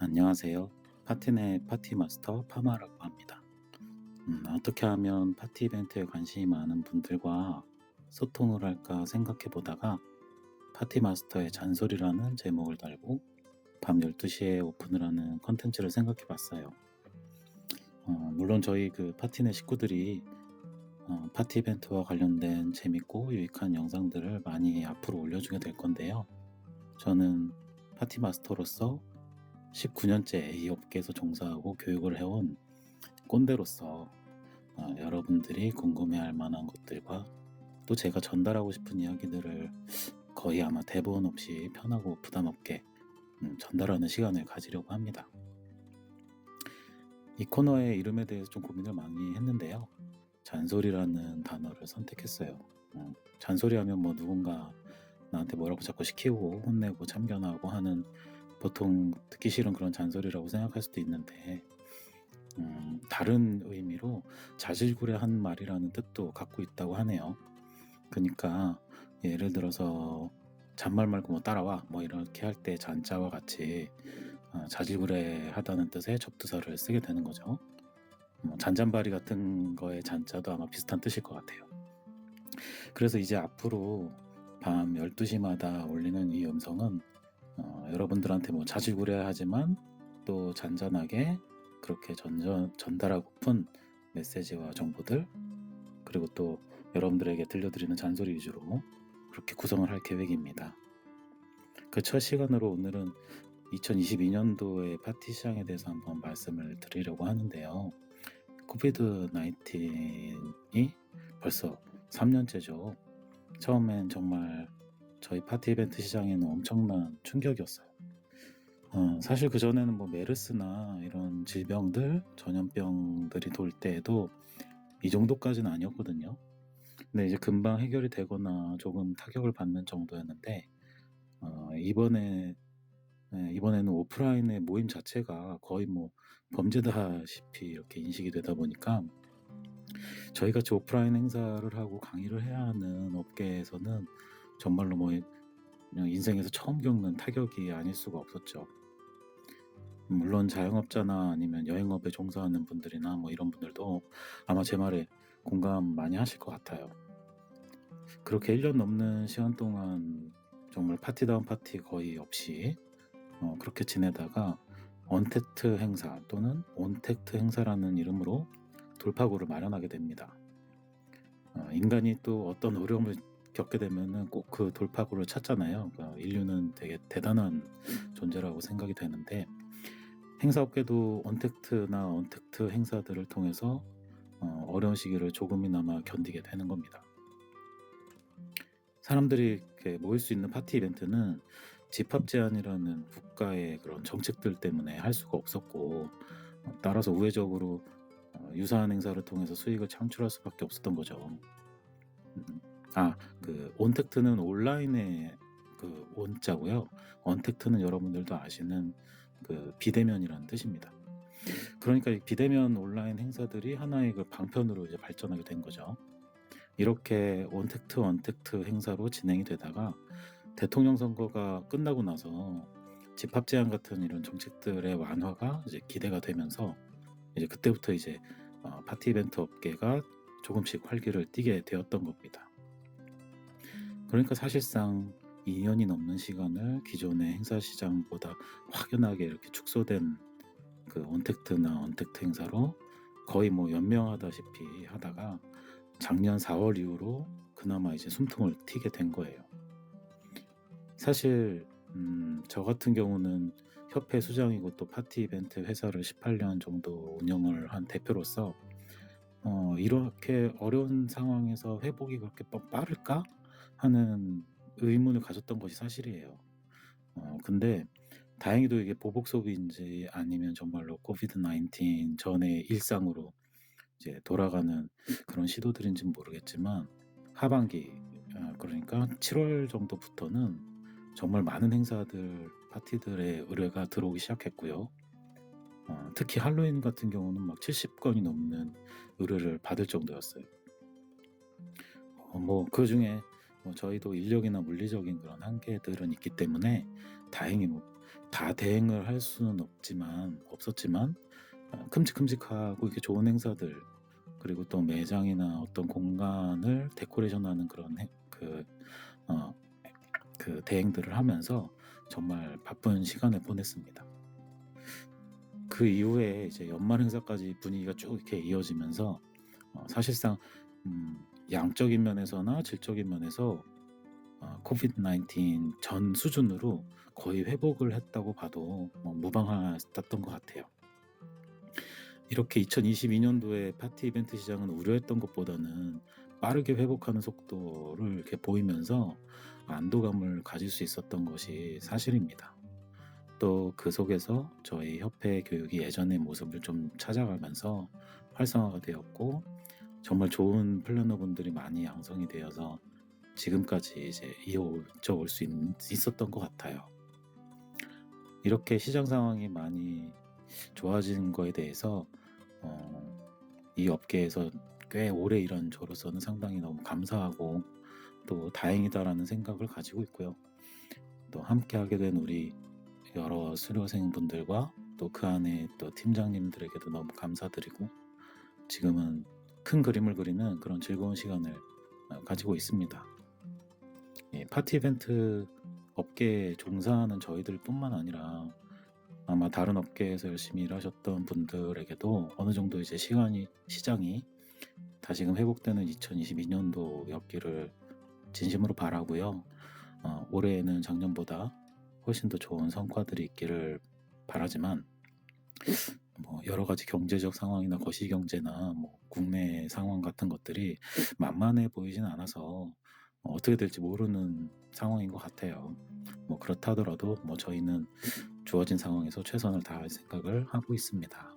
안녕하세요. 파티네 파티 마스터 파마라고 합니다. 어떻게 하면 파티 이벤트에 관심이 많은 분들과 소통을 할까 생각해 보다가 파티 마스터의 잔소리라는 제목을 달고 밤 12시에 오픈을 하는 컨텐츠를 생각해 봤어요. 물론 저희 그 파티네 식구들이 파티 이벤트와 관련된 재밌고 유익한 영상들을 많이 앞으로 올려주게 될 건데요. 저는 파티 마스터로서 19년째 이 업계에서 종사하고 교육을 해온 꼰대로서 여러분들이 궁금해할 만한 것들과 또 제가 전달하고 싶은 이야기들을 거의 아마 대본 없이 편하고 부담 없게 전달하는 시간을 가지려고 합니다. 이 코너의 이름에 대해서 좀 고민을 많이 했는데요. 잔소리라는 단어를 선택했어요. 잔소리하면 뭐 누군가 나한테 뭐라고 자꾸 시키고 혼내고 참견하고 하는 보통 듣기 싫은 그런 잔소리라고 생각할 수도 있는데 다른 의미로 자질구레한 말이라는 뜻도 갖고 있다고 하네요. 그러니까 예를 들어서 잔말 말고 뭐 따라와 뭐 이렇게 할 때 잔자와 같이 자질구레하다는 뜻의 접두사를 쓰게 되는 거죠. 잔잔바리 같은 거의 잔자도 아마 비슷한 뜻일 것 같아요. 그래서 이제 앞으로 밤 12시마다 올리는 이 음성은 여러분들한테 뭐 자질구레하지만 또 잔잔하게 그렇게 전달하고픈 메시지와 정보들, 그리고 또 여러분들에게 들려드리는 잔소리 위주로 그렇게 구성을 할 계획입니다. 그 첫 시간으로 오늘은 2022년도의 파티 시장에 대해서 한번 말씀을 드리려고 하는데요. 코비드 19이 벌써 3년째죠. 처음엔 정말 저희 파티 이벤트 시장에는 엄청난 충격이었어요. 사실 그전에는 뭐 메르스나 이런 질병들, 전염병들이 돌 때에도 이 정도까지는 아니었거든요. 근데 이제 금방 해결이 되거나 조금 타격을 받는 정도였는데, 이번에는 오프라인의 모임 자체가 거의 뭐 범죄다시피 이렇게 인식이 되다 보니까 저희 같이 오프라인 행사를 하고 강의를 해야 하는 업계에서는 정말로 뭐 그냥 인생에서 처음 겪는 타격이 아닐 수가 없었죠. 물론 자영업자나 아니면 여행업에 종사하는 분들이나 뭐 이런 분들도 아마 제 말에 공감 많이 하실 것 같아요. 그렇게 1년 넘는 시간 동안 정말 파티다운 파티 거의 없이 그렇게 지내다가 언택트 행사 또는 온택트 행사라는 이름으로 돌파구를 마련하게 됩니다. 인간이 또 어떤 어려움을 겪게 되면은 꼭 그 돌파구를 찾잖아요. 그러니까 인류는 되게 대단한 존재라고 생각이 되는데, 행사업계도 언택트나 언택트 행사들을 통해서 어려운 시기를 조금이나마 견디게 되는 겁니다. 사람들이 이렇게 모일 수 있는 파티 이벤트는 집합 제한이라는 국가의 그런 정책들 때문에 할 수가 없었고, 따라서 우회적으로 유사한 행사를 통해서 수익을 창출할 수밖에 없었던 거죠. 그 온택트는 온라인의 그 온자고요. 언택트는 여러분들도 아시는 그 비대면이라는 뜻입니다. 그러니까 이 비대면 온라인 행사들이 하나의 그 방편으로 이제 발전하게 된 거죠. 이렇게 온택트, 언택트 행사로 진행이 되다가 대통령 선거가 끝나고 나서 집합 제한 같은 이런 정책들의 완화가 이제 기대가 되면서 이제 그때부터 이제 파티 이벤트 업계가 조금씩 활기를 띠게 되었던 겁니다. 그러니까 사실상 2년이 넘는 시간을 기존의 행사 시장보다 확연하게 이렇게 축소된 그 언택트나 언택트 행사로 거의 뭐 연명하다시피 하다가 작년 4월 이후로 그나마 이제 숨통을 튀게 된 거예요. 사실 저 같은 경우는 협회 수장이고 또 파티 이벤트 회사를 18년 정도 운영을 한 대표로서 이렇게 어려운 상황에서 회복이 그렇게 빠를까 하는 의문을 가졌던 것이 사실이에요. 근데 다행히도 이게 보복 소비인지 아니면 정말로 코비드 19 전의 일상으로 이제 돌아가는 그런 시도들인지는 모르겠지만 하반기, 그러니까 7월 정도부터는 정말 많은 행사들, 파티들의 의뢰가 들어오기 시작했고요. 특히 할로윈 같은 경우는 막 70건이 넘는 의뢰를 받을 정도였어요. 뭐 그중에 뭐 저희도 인력이나 물리적인 그런 한계들은 있기 때문에 다행히 뭐 다 대행을 할 수는 없었지만 큼직큼직하고 이렇게 좋은 행사들, 그리고 또 매장이나 어떤 공간을 데코레이션하는 그런 그 대행들을 하면서 정말 바쁜 시간을 보냈습니다. 그 이후에 이제 연말 행사까지 분위기가 쭉 이렇게 이어지면서 사실상 양적인 면에서나 질적인 면에서 코비드-19 전 수준으로 거의 회복을 했다고 봐도 무방했던 것 같아요. 이렇게 2022년도에 파티 이벤트 시장은 우려했던 것보다는 빠르게 회복하는 속도를 이렇게 보이면서 안도감을 가질 수 있었던 것이 사실입니다. 또 그 속에서 저희 협회 교육이 예전의 모습을 좀 찾아가면서 활성화가 되었고, 정말 좋은 플래너분들이 많이 양성이 되어서 지금까지 이제 이어져 올 수 있었던 것 같아요. 이렇게 시장 상황이 많이 좋아진 거에 대해서 이 업계에서 꽤 오래 일한 저로서는 상당히 너무 감사하고 또 다행이다라는 생각을 가지고 있고요. 또 함께 하게 된 우리 여러 수료생분들과 또 그 안에 또 팀장님들에게도 너무 감사드리고, 지금은 큰 그림을 그리는 그런 즐거운 시간을 가지고 있습니다. 파티 이벤트 업계에 종사하는 저희들 뿐만 아니라 아마 다른 업계에서 열심히 일하셨던 분들에게도 어느 정도 이제 시장이 다시금 회복되는 2022년도였기를 진심으로 바라고요. 올해에는 작년보다 훨씬 더 좋은 성과들이 있기를 바라지만, 여러 가지 경제적 상황이나 거시경제나 국내 상황 같은 것들이 만만해 보이진 않아서 어떻게 될지 모르는 상황인 것 같아요. 그렇다 하더라도 저희는 주어진 상황에서 최선을 다할 생각을 하고 있습니다.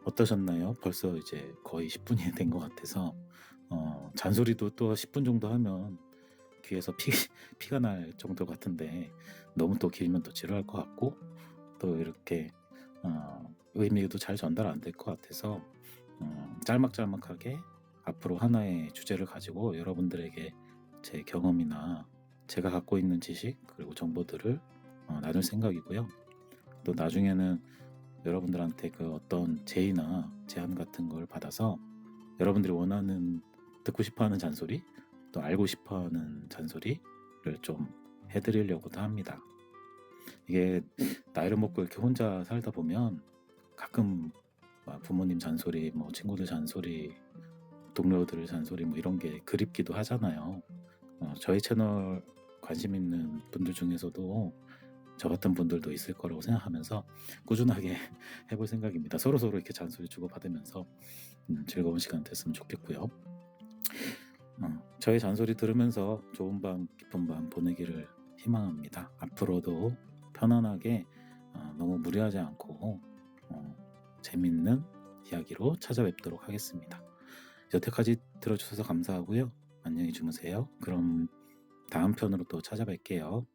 어떠셨나요? 벌써 이제 거의 10분이 된 것 같아서 잔소리도 또 10분 정도 하면 귀에서 피가 날 정도 같은데, 너무 또 길면 또 지루할 것 같고, 또 이렇게 의미도 잘 전달 안 될 것 같아서 짤막짤막하게 앞으로 하나의 주제를 가지고 여러분들에게 제 경험이나 제가 갖고 있는 지식 그리고 정보들을 나눌 생각이고요. 또 나중에는 여러분들한테 그 어떤 제의나 제안 같은 걸 받아서 여러분들이 원하는, 듣고 싶어하는 잔소리, 또 알고 싶어하는 잔소리를 좀 해드리려고도 합니다. 이게 나이를 먹고 이렇게 혼자 살다 보면 가끔 부모님 잔소리, 친구들 잔소리, 동료들 잔소리 이런 게 그립기도 하잖아요. 저희 채널 관심 있는 분들 중에서도 저 같은 분들도 있을 거라고 생각하면서 꾸준하게 해볼 생각입니다. 서로 이렇게 잔소리 주고받으면서 즐거운 시간 됐으면 좋겠고요. 저희 잔소리 들으면서 좋은 밤, 깊은 밤 보내기를 희망합니다. 앞으로도 편안하게 너무 무리하지 않고 재밌는 이야기로 찾아뵙도록 하겠습니다. 여태까지 들어주셔서 감사하고요. 안녕히 주무세요. 그럼 다음 편으로 또 찾아뵐게요.